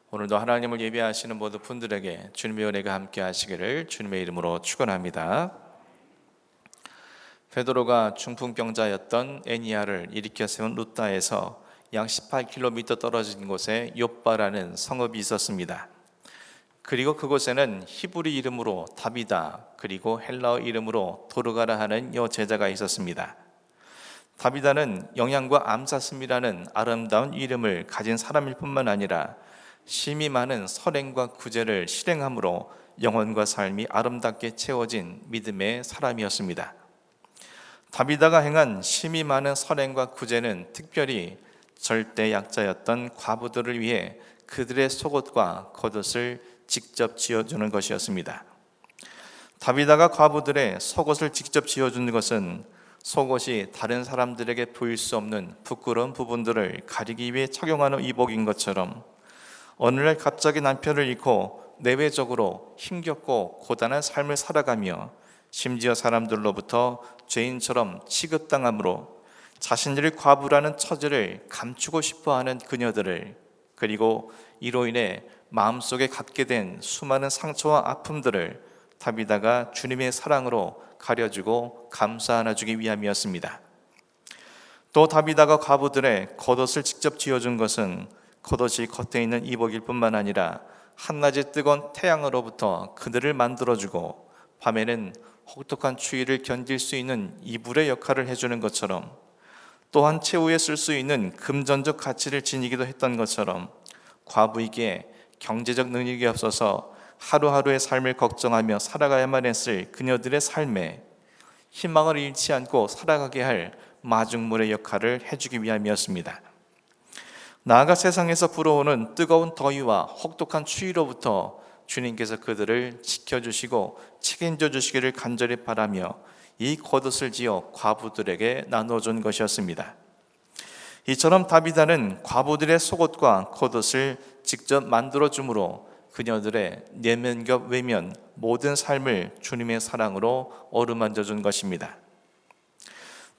오늘도 하나님을 예배하시는 모든 분들에게 주님의 은혜가 함께 하시기를 주님의 이름으로 축원합니다. 베드로가 중풍병자였던 애니야를 일으켜 세운 루다에서 약 18km 떨어진 곳에 욥바라는 성읍이 있었습니다. 그리고 그곳에는 히브리 이름으로 다비다, 그리고 헬라어 이름으로 도르가라 하는 여제자가 있었습니다. 다비다는 영양과 암사슴이라는 아름다운 이름을 가진 사람일 뿐만 아니라 심이 많은 선행과 구제를 실행함으로 영혼과 삶이 아름답게 채워진 믿음의 사람이었습니다. 다비다가 행한 심이 많은 선행과 구제는 특별히 절대 약자였던 과부들을 위해 그들의 속옷과 겉옷을 직접 지어주는 것이었습니다. 다비다가 과부들의 속옷을 직접 지어주는 것은 속옷이 다른 사람들에게 보일 수 없는 부끄러운 부분들을 가리기 위해 착용하는 의복인 것처럼 어느 날 갑자기 남편을 잃고 내외적으로 힘겹고 고단한 삶을 살아가며 심지어 사람들로부터 죄인처럼 취급당함으로 자신들이 과부라는 처지를 감추고 싶어하는 그녀들을, 그리고 이로 인해 마음속에 갖게 된 수많은 상처와 아픔들을 다비다가 주님의 사랑으로 가려주고 감싸 안아주기 위함이었습니다. 또 다비다가 과부들의 겉옷을 직접 지어준 것은 겉옷이 겉에 있는 이복일 뿐만 아니라 한낮의 뜨거운 태양으로부터 그들을 만들어주고 밤에는 혹독한 추위를 견딜 수 있는 이불의 역할을 해주는 것처럼, 또한 최후에 쓸 수 있는 금전적 가치를 지니기도 했던 것처럼 과부에게 경제적 능력이 없어서 하루하루의 삶을 걱정하며 살아가야만 했을 그녀들의 삶에 희망을 잃지 않고 살아가게 할 마중물의 역할을 해주기 위함이었습니다. 나아가 세상에서 불어오는 뜨거운 더위와 혹독한 추위로부터 주님께서 그들을 지켜주시고 책임져 주시기를 간절히 바라며 이 겉옷을 지어 과부들에게 나눠준 것이었습니다. 이처럼 다비다는 과부들의 속옷과 겉옷을 직접 만들어줌으로 그녀들의 내면 겹 외면 모든 삶을 주님의 사랑으로 어루만져 준 것입니다.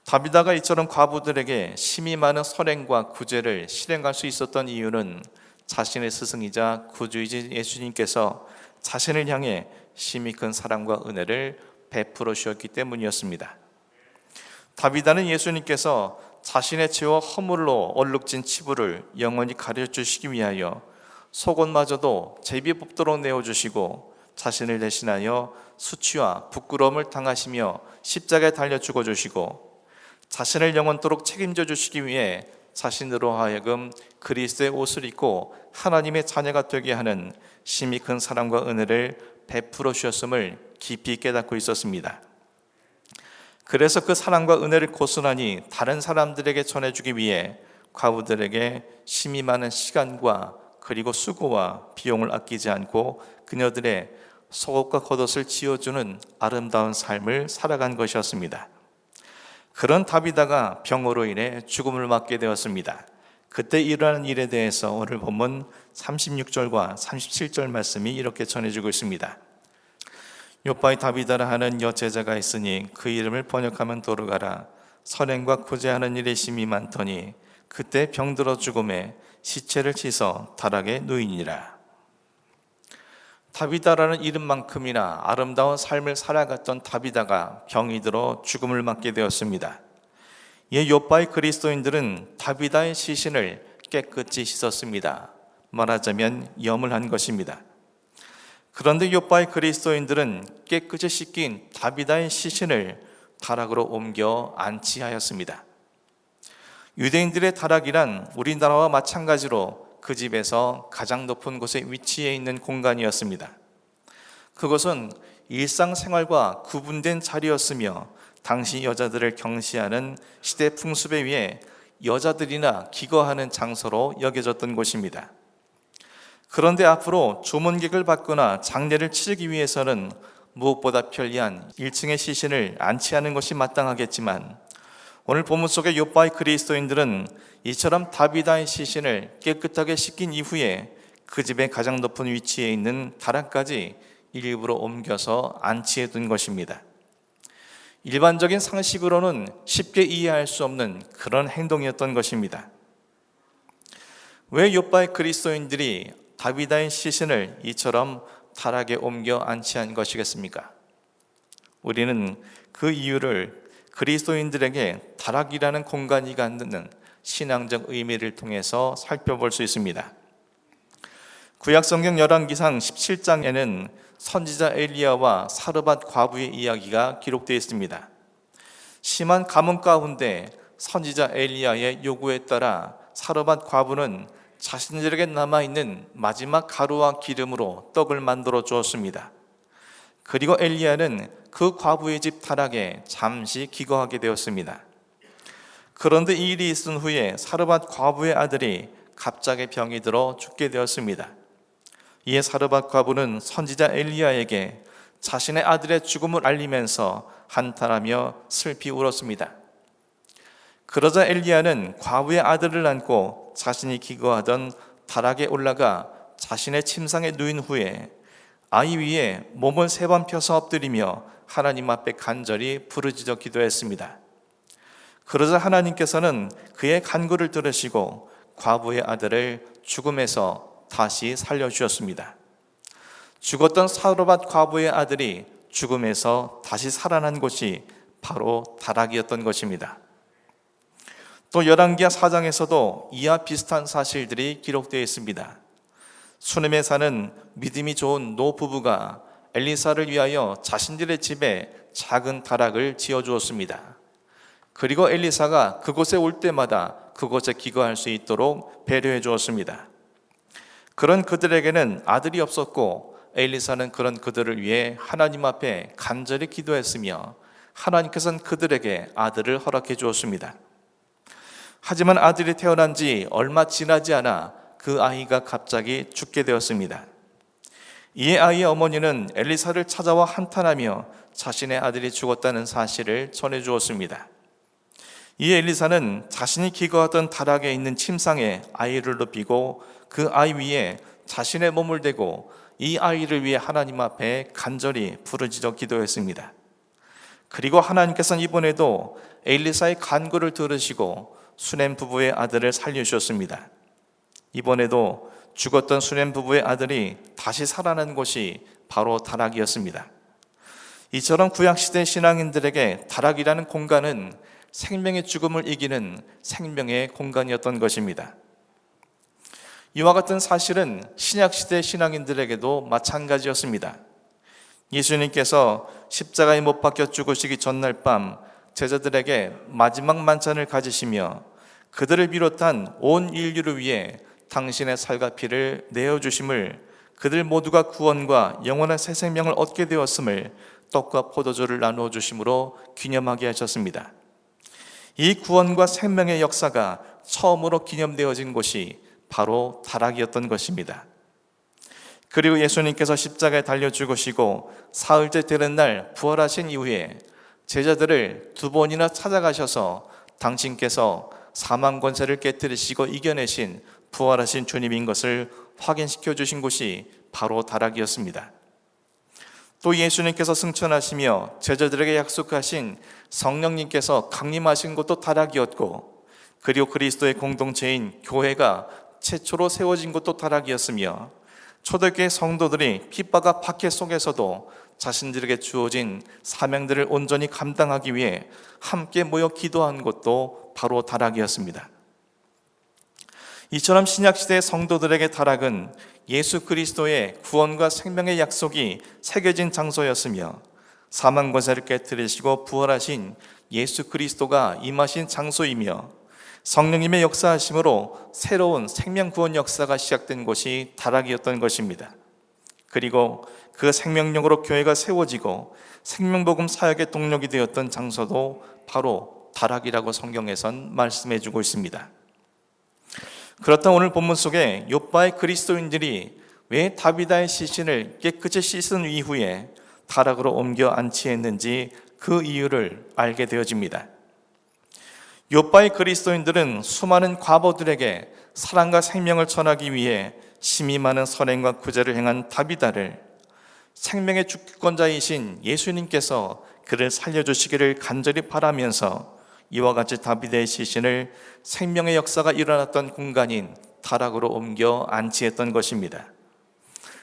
다비다가 이처럼 과부들에게 심이 많은 선행과 구제를 실행할 수 있었던 이유는 자신의 스승이자 구주이신 예수님께서 자신을 향해 심히 큰 사랑과 은혜를 베풀어 주셨기 때문이었습니다. 다비다는 예수님께서 자신의 죄와 허물로 얼룩진 치부를 영원히 가려주시기 위하여 속옷마저도 제비 뽑도록 내어주시고 자신을 대신하여 수치와 부끄러움을 당하시며 십자가에 달려 죽어주시고 자신을 영원토록 책임져 주시기 위해 자신으로 하여금 그리스도의 옷을 입고 하나님의 자녀가 되게 하는 심히 큰 사랑과 은혜를 베풀어 주셨음을 깊이 깨닫고 있었습니다. 그래서 그 사랑과 은혜를 고스란히 다른 사람들에게 전해주기 위해 과부들에게 심히 많은 시간과 그리고 수고와 비용을 아끼지 않고 그녀들의 속옷과 겉옷을 지어주는 아름다운 삶을 살아간 것이었습니다. 그런 다비다가 병으로 인해 죽음을 맞게 되었습니다. 그때 일어난 일에 대해서 오늘 본문 36절과 37절 말씀이 이렇게 전해지고 있습니다. 욥바의 다비다라 하는 여제자가 있으니 그 이름을 번역하면 도르가라. 선행과 구제하는 일에 심이 많더니 그때 병들어 죽음에 시체를 씻어 다락에 누이니라. 다비다라는 이름만큼이나 아름다운 삶을 살아갔던 다비다가 병이 들어 죽음을 맞게 되었습니다. 이 욥바의 그리스도인들은 다비다의 시신을 깨끗이 씻었습니다. 말하자면 염을 한 것입니다. 그런데 욥바의 그리스도인들은 깨끗이 씻긴 다비다의 시신을 다락으로 옮겨 안치하였습니다. 유대인들의 다락이란 우리나라와 마찬가지로 그 집에서 가장 높은 곳에 위치해 있는 공간이었습니다. 그것은 일상생활과 구분된 자리였으며 당시 여자들을 경시하는 시대 풍습에 의해 여자들이나 기거하는 장소로 여겨졌던 곳입니다. 그런데 앞으로 조문객을 받거나 장례를 치르기 위해서는 무엇보다 편리한 1층의 시신을 안치하는 것이 마땅하겠지만 오늘 본문 속의 욥바의 그리스도인들은 이처럼 다비다의 시신을 깨끗하게 씻긴 이후에 그 집의 가장 높은 위치에 있는 다락까지 일부러 옮겨서 안치해 둔 것입니다. 일반적인 상식으로는 쉽게 이해할 수 없는 그런 행동이었던 것입니다. 왜 욥바의 그리스도인들이 다비다의 시신을 이처럼 타락에 옮겨 안치한 것이겠습니까? 우리는 그 이유를 그리스도인들에게 타락이라는 공간이 갖는 신앙적 의미를 통해서 살펴볼 수 있습니다. 구약성경 열왕기상 17장에는 선지자 엘리야와 사르밧 과부의 이야기가 기록되어 있습니다. 심한 가뭄 가운데 선지자 엘리야의 요구에 따라 사르밧 과부는 자신들에게 남아있는 마지막 가루와 기름으로 떡을 만들어 주었습니다. 그리고 엘리야는 그 과부의 집 타락에 잠시 기거하게 되었습니다. 그런데 이 일이 있은 후에 사르밧 과부의 아들이 갑자기 병이 들어 죽게 되었습니다. 이에 사르밧 과부는 선지자 엘리야에게 자신의 아들의 죽음을 알리면서 한탄하며 슬피 울었습니다. 그러자 엘리야는 과부의 아들을 안고 자신이 기거하던 다락에 올라가 자신의 침상에 누인 후에 아이 위에 몸을 3번 펴서 엎드리며 하나님 앞에 간절히 부르짖어 기도했습니다. 그러자 하나님께서는 그의 간구를 들으시고 과부의 아들을 죽음에서 다시 살려주셨습니다. 죽었던 사르밧 과부의 아들이 죽음에서 다시 살아난 곳이 바로 다락이었던 것입니다. 또 열왕기하 4장에서도 이와 비슷한 사실들이 기록되어 있습니다. 수넴에 사는 믿음이 좋은 노 부부가 엘리사를 위하여 자신들의 집에 작은 다락을 지어주었습니다. 그리고 엘리사가 그곳에 올 때마다 그곳에 기거할 수 있도록 배려해 주었습니다. 그런 그들에게는 아들이 없었고 엘리사는 그런 그들을 위해 하나님 앞에 간절히 기도했으며 하나님께서는 그들에게 아들을 허락해 주었습니다. 하지만 아들이 태어난 지 얼마 지나지 않아 그 아이가 갑자기 죽게 되었습니다. 이에 아이의 어머니는 엘리사를 찾아와 한탄하며 자신의 아들이 죽었다는 사실을 전해 주었습니다. 이에 엘리사는 자신이 기거하던 다락에 있는 침상에 아이를 눕히고 그 아이 위에 자신의 몸을 대고 이 아이를 위해 하나님 앞에 간절히 부르짖어 기도했습니다. 그리고 하나님께서는 이번에도 엘리사의 간구를 들으시고 수넴 부부의 아들을 살려주셨습니다. 이번에도 죽었던 수넴 부부의 아들이 다시 살아난 곳이 바로 다락이었습니다. 이처럼 구약시대 신앙인들에게 다락이라는 공간은 생명의 죽음을 이기는 생명의 공간이었던 것입니다. 이와 같은 사실은 신약시대 신앙인들에게도 마찬가지였습니다. 예수님께서 십자가에 못 박혀 죽으시기 전날 밤 제자들에게 마지막 만찬을 가지시며 그들을 비롯한 온 인류를 위해 당신의 살과 피를 내어주심을, 그들 모두가 구원과 영원한 새 생명을 얻게 되었음을 떡과 포도주를 나누어 주심으로 기념하게 하셨습니다. 이 구원과 생명의 역사가 처음으로 기념되어진 곳이 바로 다락이었던 것입니다. 그리고 예수님께서 십자가에 달려 죽으시고 사흘째 되는 날 부활하신 이후에 제자들을 2번이나 찾아가셔서 당신께서 사망 권세를 깨뜨리시고 이겨내신 부활하신 주님인 것을 확인시켜 주신 곳이 바로 다락이었습니다. 또 예수님께서 승천하시며 제자들에게 약속하신 성령님께서 강림하신 곳도 다락이었고, 그리고 그리스도의 공동체인 교회가 최초로 세워진 곳도 다락이었으며, 초대교회 성도들이 핍박과 박해 속에서도 자신들에게 주어진 사명들을 온전히 감당하기 위해 함께 모여 기도한 곳도 바로 다락이었습니다. 이처럼 신약시대의 성도들에게 다락은 예수 그리스도의 구원과 생명의 약속이 새겨진 장소였으며, 사망 권세를 깨뜨리시고 부활하신 예수 그리스도가 임하신 장소이며, 성령님의 역사하심으로 새로운 생명 구원 역사가 시작된 곳이 다락이었던 것입니다. 그리고 그 생명력으로 교회가 세워지고 생명복음 사역의 동력이 되었던 장소도 바로 다락이라고 성경에선 말씀해 주고 있습니다. 그렇다 오늘 본문 속에 욥바의 그리스도인들이 왜 다비다의 시신을 깨끗이 씻은 이후에 다락으로 옮겨 안치했는지 그 이유를 알게 되어집니다. 욥바의 그리스도인들은 수많은 과부들에게 사랑과 생명을 전하기 위해 심히 많은 선행과 구제를 행한 다비다를 생명의 주권자이신 예수님께서 그를 살려주시기를 간절히 바라면서 이와 같이 다비다의 시신을 생명의 역사가 일어났던 공간인 다락으로 옮겨 안치했던 것입니다.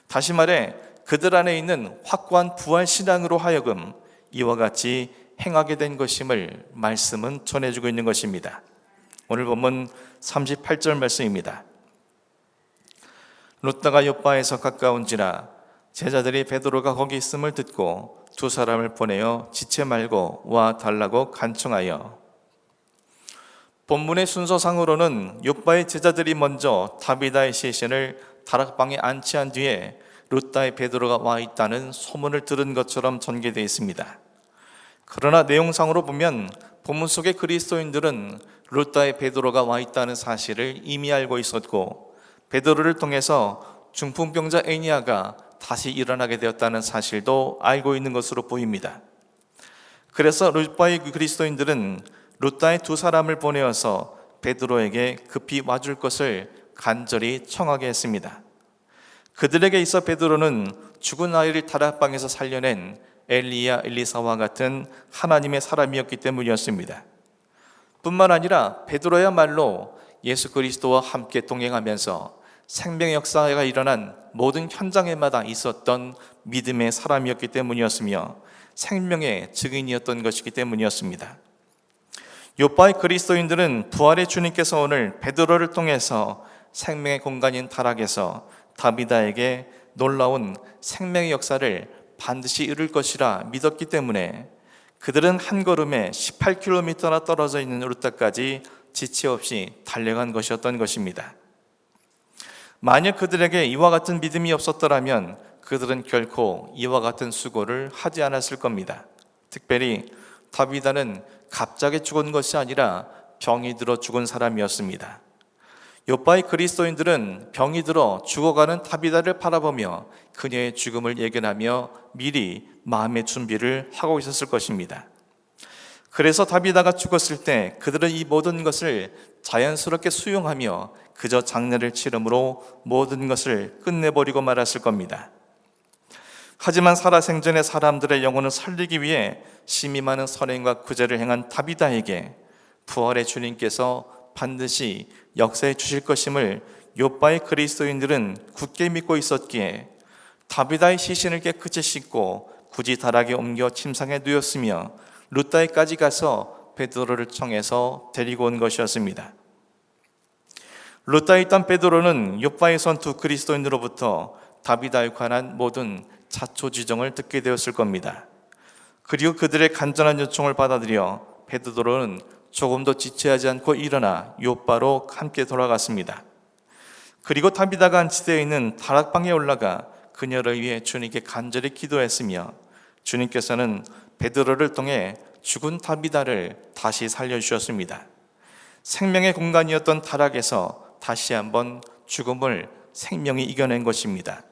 다시 말해 그들 안에 있는 확고한 부활 신앙으로 하여금 이와 같이 행하게 된 것임을 말씀은 전해주고 있는 것입니다. 오늘 본문 38절 말씀입니다. 룻다가 욥바에서 가까운지라 제자들이 베드로가 거기 있음을 듣고 두 사람을 보내어 지체 말고 와 달라고 간청하여. 본문의 순서상으로는 욥바의 제자들이 먼저 다비다의 시신을 다락방에 안치한 뒤에 룻다의 베드로가 와 있다는 소문을 들은 것처럼 전개되어 있습니다. 그러나 내용상으로 보면 본문 속의 그리스도인들은 룻다의 베드로가 와 있다는 사실을 이미 알고 있었고 베드로를 통해서 중풍병자 에니야가 다시 일어나게 되었다는 사실도 알고 있는 것으로 보입니다. 그래서 룻바의 그리스도인들은 룻다의 두 사람을 보내어서 베드로에게 급히 와줄 것을 간절히 청하게 했습니다. 그들에게 있어 베드로는 죽은 아이를 다락방에서 살려낸 엘리야 엘리사와 같은 하나님의 사람이었기 때문이었습니다. 뿐만 아니라 베드로야말로 예수 그리스도와 함께 동행하면서 생명의 역사가 일어난 모든 현장에마다 있었던 믿음의 사람이었기 때문이었으며 생명의 증인이었던 것이기 때문이었습니다. 욥바의 그리스도인들은 부활의 주님께서 오늘 베드로를 통해서 생명의 공간인 다락에서 다비다에게 놀라운 생명의 역사를 반드시 이룰 것이라 믿었기 때문에 그들은 한 걸음에 18km나 떨어져 있는 룻다까지 지체 없이 달려간 것이었던 것입니다. 만약 그들에게 이와 같은 믿음이 없었더라면 그들은 결코 이와 같은 수고를 하지 않았을 겁니다. 특별히 다비다는 갑자기 죽은 것이 아니라 병이 들어 죽은 사람이었습니다. 욥바의 그리스도인들은 병이 들어 죽어가는 다비다를 바라보며 그녀의 죽음을 예견하며 미리 마음의 준비를 하고 있었을 것입니다. 그래서 다비다가 죽었을 때 그들은 이 모든 것을 자연스럽게 수용하며 그저 장례를 치름으로 모든 것을 끝내버리고 말았을 겁니다. 하지만 살아생전의 사람들의 영혼을 살리기 위해 심히 많은 선행과 구제를 행한 다비다에게 부활의 주님께서 반드시 역사해 주실 것임을 욥바의 그리스도인들은 굳게 믿고 있었기에 다비다의 시신을 깨끗이 씻고 굳이 다락에 옮겨 침상에 누웠으며 룻다에까지 가서 베드로를 청해서 데리고 온 것이었습니다. 룻다에 있던 베드로는 욥바에 선 두 그리스도인으로부터 다비다에 관한 모든 자초지정을 듣게 되었을 겁니다. 그리고 그들의 간절한 요청을 받아들여 베드로는 조금도 지체하지 않고 일어나 욥바로 함께 돌아갔습니다. 그리고 다비다가 안치되어 있는 다락방에 올라가 그녀를 위해 주님께 간절히 기도했으며 주님께서는 베드로를 통해 죽은 다비다를 다시 살려주셨습니다. 생명의 공간이었던 다락에서 다시 한번 죽음을 생명이 이겨낸 것입니다.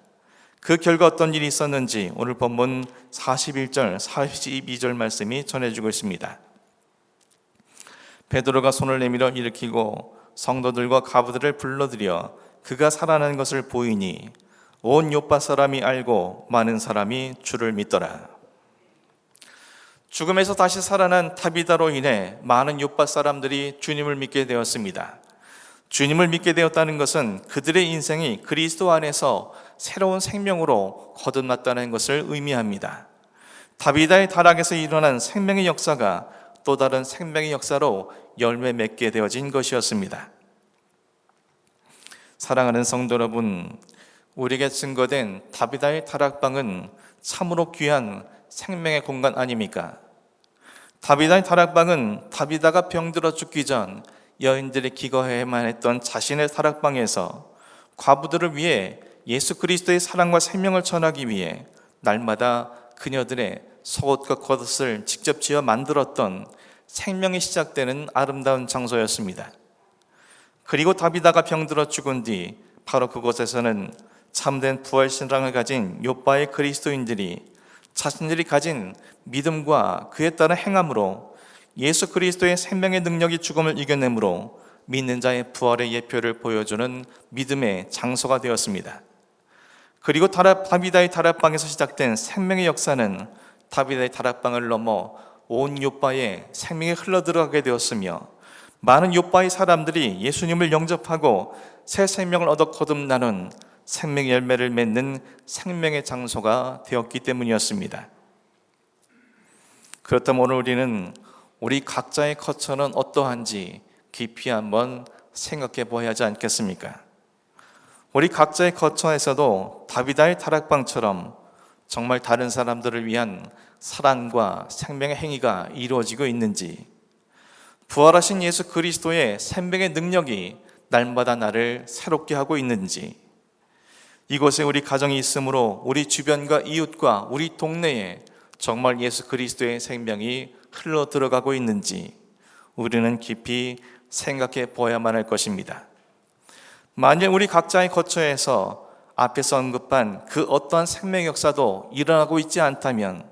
그 결과 어떤 일이 있었는지 오늘 본문 41절, 42절 말씀이 전해주고 있습니다. 베드로가 손을 내밀어 일으키고 성도들과 가부들을 불러들여 그가 살아난 것을 보이니 온 욥바 사람이 알고 많은 사람이 주를 믿더라. 죽음에서 다시 살아난 다비다로 인해 많은 욥바 사람들이 주님을 믿게 되었습니다. 주님을 믿게 되었다는 것은 그들의 인생이 그리스도 안에서 새로운 생명으로 거듭났다는 것을 의미합니다. 다비다의 다락에서 일어난 생명의 역사가 또 다른 생명의 역사로 열매 맺게 되어진 것이었습니다. 사랑하는 성도 여러분, 우리에게 증거된 다비다의 다락방은 참으로 귀한 생명의 공간 아닙니까? 다비다의 다락방은 다비다가 병들어 죽기 전 여인들이 기거해야만 했던 자신의 다락방에서 과부들을 위해 예수 그리스도의 사랑과 생명을 전하기 위해 날마다 그녀들의 속옷과 겉옷을 직접 지어 만들었던 생명이 시작되는 아름다운 장소였습니다. 그리고 다비다가 병들어 죽은 뒤 바로 그곳에서는 참된 부활신앙을 가진 욥바의 그리스도인들이 자신들이 가진 믿음과 그에 따른 행함으로 예수 그리스도의 생명의 능력이 죽음을 이겨내므로 믿는 자의 부활의 예표를 보여주는 믿음의 장소가 되었습니다. 그리고 다비다의 다락방에서 시작된 생명의 역사는 다비다의 다락방을 넘어 온 욥바에 생명이 흘러들어가게 되었으며 많은 욥바의 사람들이 예수님을 영접하고 새 생명을 얻어 거듭나는 생명의 열매를 맺는 생명의 장소가 되었기 때문이었습니다. 그렇다면 오늘 우리는 우리 각자의 거처는 어떠한지 깊이 한번 생각해 보아야 하지 않겠습니까? 우리 각자의 거처에서도 다비다의 다락방처럼 정말 다른 사람들을 위한 사랑과 생명의 행위가 이루어지고 있는지, 부활하신 예수 그리스도의 생명의 능력이 날마다 나를 새롭게 하고 있는지, 이곳에 우리 가정이 있으므로 우리 주변과 이웃과 우리 동네에 정말 예수 그리스도의 생명이 흘러 들어가고 있는지 우리는 깊이 생각해 보아야만 할 것입니다. 만일 우리 각자의 거처에서 앞에서 언급한 그 어떠한 생명 역사도 일어나고 있지 않다면,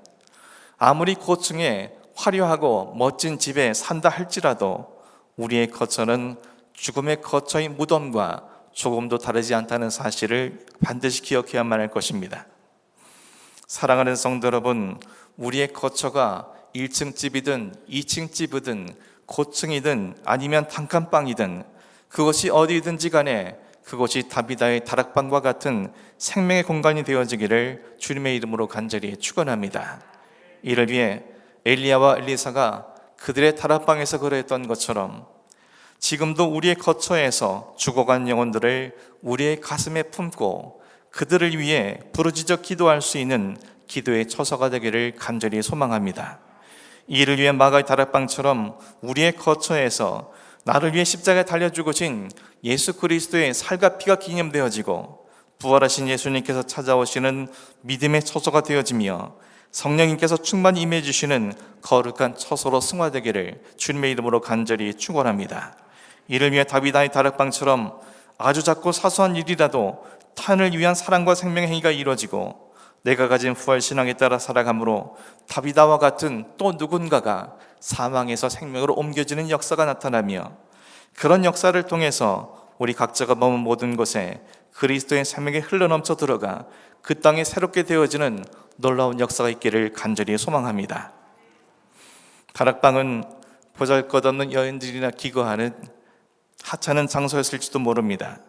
아무리 고층에 화려하고 멋진 집에 산다 할지라도 우리의 거처는 죽음의 거처인 무덤과 조금도 다르지 않다는 사실을 반드시 기억해야만 할 것입니다. 사랑하는 성도 여러분, 우리의 거처가 1층 집이든 2층 집이든 고층이든 아니면 단칸방이든 그것이 어디든지 간에 그것이 다비다의 다락방과 같은 생명의 공간이 되어지기를 주님의 이름으로 간절히 축원합니다. 이를 위해 엘리야와 엘리사가 그들의 다락방에서 그러했던 것처럼 지금도 우리의 거처에서 죽어간 영혼들을 우리의 가슴에 품고 그들을 위해 부르짖어 기도할 수 있는 기도의 처소가 되기를 간절히 소망합니다. 이를 위해 마가의 다락방처럼 우리의 거처에서 나를 위해 십자가에 달려 죽으신 예수 그리스도의 살과 피가 기념되어지고 부활하신 예수님께서 찾아오시는 믿음의 처소가 되어지며 성령님께서 충만히 임해 주시는 거룩한 처소로 승화되기를 주님의 이름으로 간절히 축원합니다. 이를 위해 다비다의 다락방처럼 아주 작고 사소한 일이라도 타인을 위한 사랑과 생명의 행위가 이루어지고 내가 가진 부활신앙에 따라 살아감으로 다비다와 같은 또 누군가가 사망에서 생명으로 옮겨지는 역사가 나타나며, 그런 역사를 통해서 우리 각자가 머문 모든 곳에 그리스도의 생명이 흘러넘쳐 들어가 그 땅에 새롭게 되어지는 놀라운 역사가 있기를 간절히 소망합니다. 다락방은 보잘것없는 여인들이나 기거하는 하찮은 장소였을지도 모릅니다.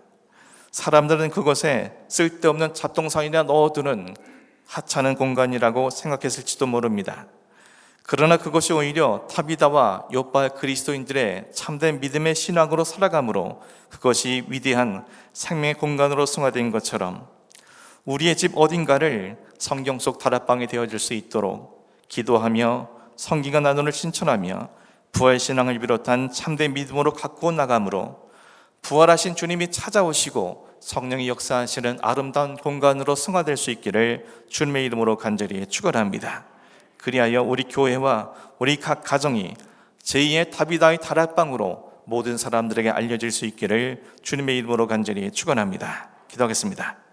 사람들은 그곳에 쓸데없는 잡동사니나 넣어두는 하찮은 공간이라고 생각했을지도 모릅니다. 그러나 그것이 오히려 다비다와 욥바 그리스도인들의 참된 믿음의 신앙으로 살아감으로 그것이 위대한 생명의 공간으로 승화된 것처럼 우리의 집 어딘가를 성경 속 다락방이 되어질 수 있도록 기도하며 성기가 나눔을 신천하며 부활신앙을 비롯한 참된 믿음으로 갖고 나감으로 부활하신 주님이 찾아오시고 성령이 역사하시는 아름다운 공간으로 승화될 수 있기를 주님의 이름으로 간절히 축원합니다. 그리하여 우리 교회와 우리 각 가정이 제2의 다비다의 다락방으로 모든 사람들에게 알려질 수 있기를 주님의 이름으로 간절히 축원합니다. 기도하겠습니다.